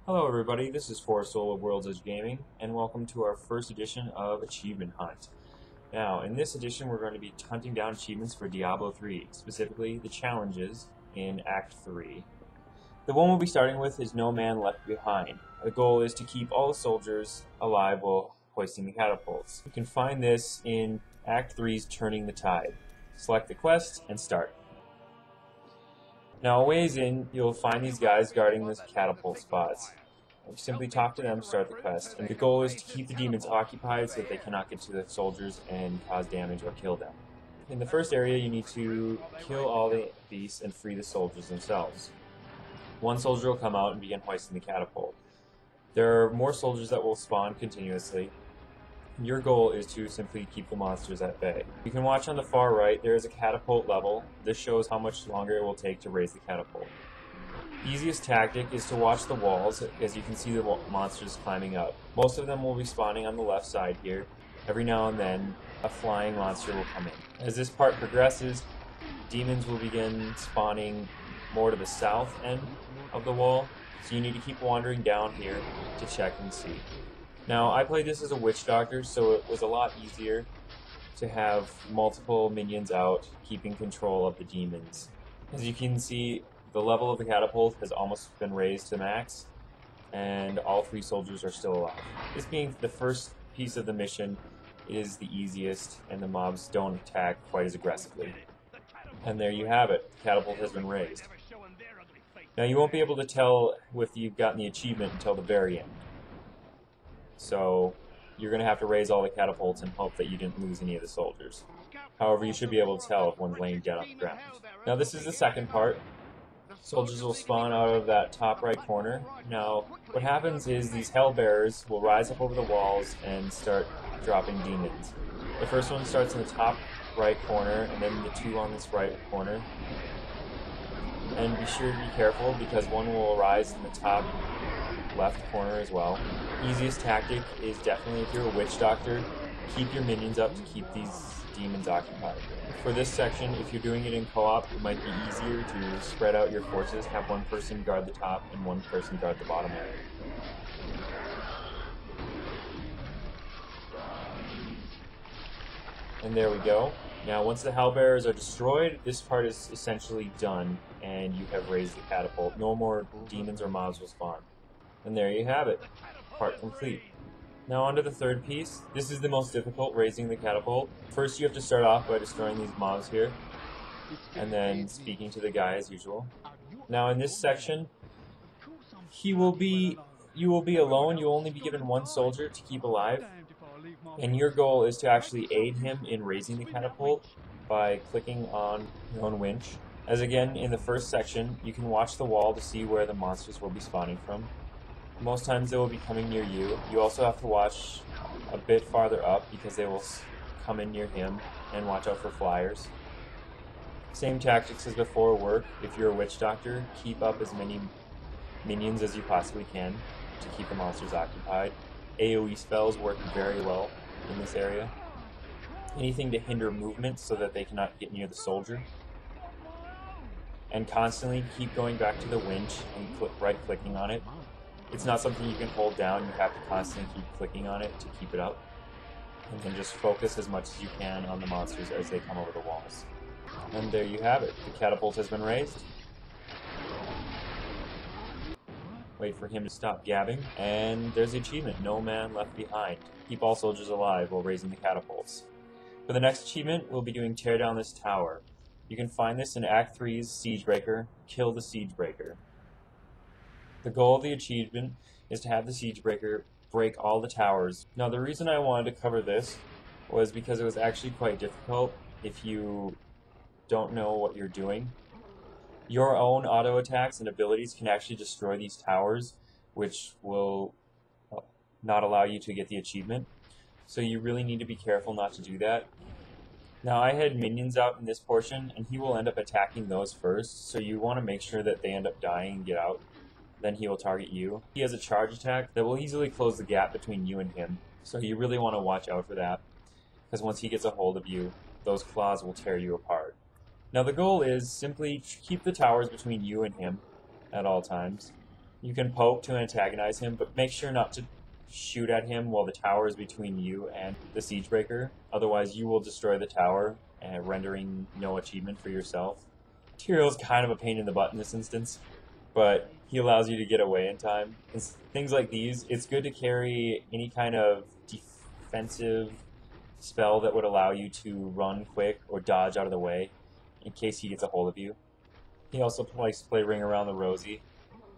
Hello everybody, this is Soul of World's Edge Gaming, and welcome to our first edition of Achievement Hunt. Now, in this edition we're going to be hunting down achievements for Diablo 3, specifically the challenges in Act 3. The one we'll be starting with is No Man Left Behind. The goal is to keep all the soldiers alive while hoisting the catapults. You can find this in Act 3's Turning the Tide. Select the quest and start. Now, a ways in, you'll find these guys guarding the catapult spots. You simply talk to them, start the quest, and the goal is to keep the demons occupied so that they cannot get to the soldiers and cause damage or kill them. In the first area, you need to kill all the beasts and free the soldiers themselves. One soldier will come out and begin hoisting the catapult. There are more soldiers that will spawn continuously. Your goal is to simply keep the monsters at bay. You can watch on the far right, there is a catapult level. This shows how much longer it will take to raise the catapult. The easiest tactic is to watch the walls, as you can see the monsters climbing up. Most of them will be spawning on the left side here. Every now and then, a flying monster will come in. As this part progresses, demons will begin spawning more to the south end of the wall, so you need to keep wandering down here to check and see. Now, I played this as a witch doctor, so it was a lot easier to have multiple minions out, keeping control of the demons. As you can see, the level of the catapult has almost been raised to max, and all three soldiers are still alive. This being the first piece of the mission, it is the easiest, and the mobs don't attack quite as aggressively. And there you have it, the catapult has been raised. Now, you won't be able to tell if you've gotten the achievement until the very end. So you're going to have to raise all the catapults and hope that you didn't lose any of the soldiers. However, you should be able to tell if one's laying dead on the ground. Now, this is the second part. Soldiers will spawn out of that top right corner. Now, what happens is these hellbearers will rise up over the walls and start dropping demons. The first one starts in the top right corner, and then the two on this right corner. And be sure to be careful, because one will arise in the top left corner as well. Easiest tactic is definitely, if you're a witch doctor, keep your minions up to keep these demons occupied. For this section, if you're doing it in co-op, it might be easier to spread out your forces, have one person guard the top and one person guard the bottom area. And there we go. Now, once the hellbearers are destroyed, this part is essentially done, and you have raised the catapult. No more demons or mobs will spawn. And there you have it. Part complete. Now on to the third piece. This is the most difficult, raising the catapult. First you have to start off by destroying these mobs here, and then speaking to the guy as usual. Now in this section, you will be alone. You'll only be given one soldier to keep alive, and your goal is to actually aid him in raising the catapult by clicking on your own winch. As again, in the first section, you can watch the wall to see where the monsters will be spawning from. Most times they will be coming near you. You also have to watch a bit farther up, because they will come in near him, and watch out for flyers. Same tactics as before work. If you're a witch doctor, keep up as many minions as you possibly can to keep the monsters occupied. AoE spells work very well in this area. Anything to hinder movement so that they cannot get near the soldier. And constantly keep going back to the winch and right-clicking on it. It's not something you can hold down. You have to constantly keep clicking on it to keep it up. And then just focus as much as you can on the monsters as they come over the walls. And there you have it. The catapult has been raised. Wait for him to stop gabbing. And there's the achievement, No Man Left Behind. Keep all soldiers alive while raising the catapults. For the next achievement, we'll be doing Tear Down This Tower. You can find this in Act 3's Siegebreaker, Kill the Siegebreaker. The goal of the achievement is to have the Siegebreaker break all the towers. Now, the reason I wanted to cover this was because it was actually quite difficult if you don't know what you're doing. Your own auto attacks and abilities can actually destroy these towers, which will not allow you to get the achievement. So you really need to be careful not to do that. Now, I had minions out in this portion, and he will end up attacking those first, so you want to make sure that they end up dying and get out. Then he will target you. He has a charge attack that will easily close the gap between you and him, so you really want to watch out for that, because once he gets a hold of you, those claws will tear you apart. Now the goal is simply keep the towers between you and him at all times, You can poke to antagonize him, but make sure not to shoot at him while the tower is between you and the siege breaker. Otherwise, you will destroy the tower, rendering no achievement for yourself. Tyrell's kind of a pain in the butt in this instance, but he allows you to get away in time. And things like these, it's good to carry any kind of defensive spell that would allow you to run quick or dodge out of the way in case he gets a hold of you. He also likes to play Ring Around the Rosie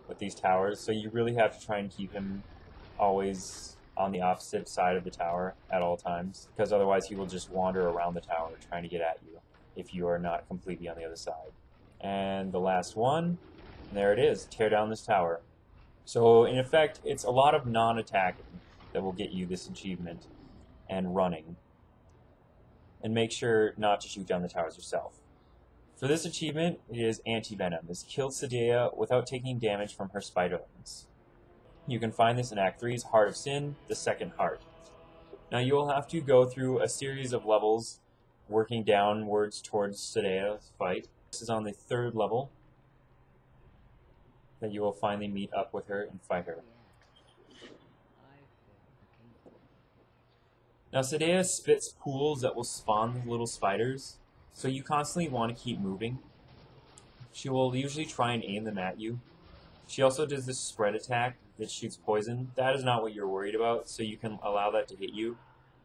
with these towers, so you really have to try and keep him always on the opposite side of the tower at all times, because otherwise he will just wander around the tower trying to get at you if you are not completely on the other side. And the last one, there it is, tear down this tower. So in effect, it's a lot of non-attacking that will get you this achievement, and running. And make sure not to shoot down the towers yourself. For this achievement, it is Antivenom. This kills Sadea without taking damage from her spiderlings. You can find this in Act 3's Heart of Sin, the second heart. Now you will have to go through a series of levels working downwards towards Sadea's fight. This is on the 3rd level that you will finally meet up with her and fight her. Now Sadea spits pools that will spawn little spiders, so you constantly want to keep moving. She will usually try and aim them at you. She also does this spread attack that shoots poison. That is not what you're worried about, so you can allow that to hit you,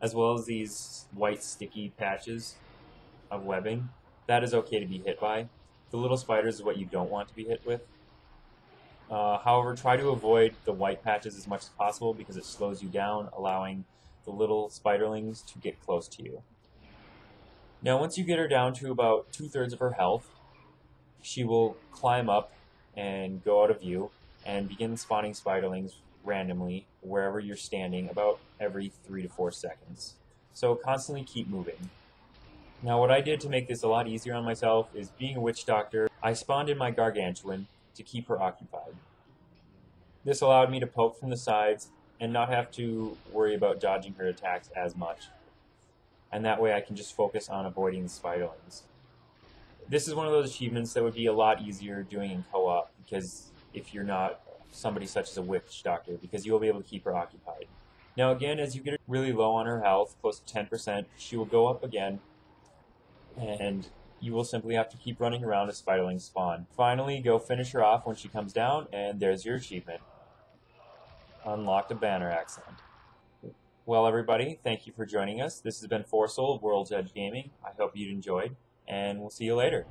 as well as these white sticky patches of webbing. That is okay to be hit by. The little spiders is what you don't want to be hit with. However, try to avoid the white patches as much as possible because it slows you down, allowing the little spiderlings to get close to you. Now once you get her down to about 2/3 of her health, she will climb up and go out of view and begin spawning spiderlings randomly wherever you're standing about every 3 to 4 seconds. So constantly keep moving. Now what I did to make this a lot easier on myself is, being a witch doctor, I spawned in my gargantuan to keep her occupied. This allowed me to poke from the sides and not have to worry about dodging her attacks as much. And that way I can just focus on avoiding the spiderlings. This is one of those achievements that would be a lot easier doing in co-op, because if you're not somebody such as a witch doctor, because you'll be able to keep her occupied. Now again, as you get really low on her health, close to 10%, she will go up again, and you will simply have to keep running around as spiderlings spawn. Finally, go finish her off when she comes down, and there's your achievement. Unlocked a banner accent. Well everybody, thank you for joining us. This has been Forsoul of World's Edge Gaming. I hope you enjoyed, and we'll see you later.